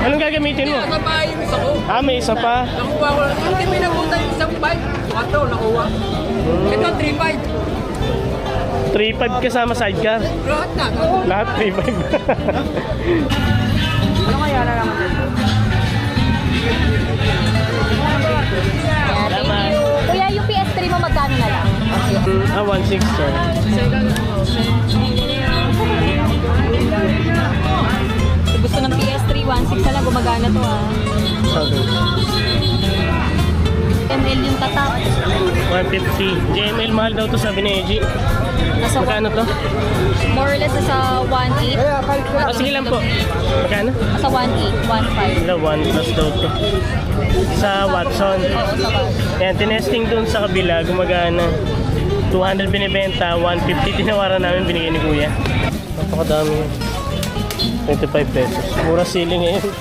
Anong gagamitin mo? Sa bahay yung isa ko. Ah, may isa pa. Nakuha ko lang. Hindi may nakuha yung isang bike. 4, nakuha. Ito, 3.5. 3.5 kasama sidecar. Lahat na. Lahat 3.5. Ano kaya na naman dito? Yeah, thank you. Kuya, yung PS3 mo magkano na lang? Ah, 1.6 sir. Gusto ng PS3, 1.6 na lang, gumagana to ah. Okay. ML yung tatak. 150. JML mahal daw to sabi ni Eji. Nasa Magkano to? more or less nasa 1.8. Ah, sige lang po. Magkano? Nasa 1.8, 1.5. Wala, 1 plus daw to. Sa Watson. Oo, sa 1. Yan, tinesting dun sa kabila, gumagana. 200 binibenta, 150 tinawaran namin, binigay ni Kuya. Napakadami. 25 pesos. Mura ceiling ngayon.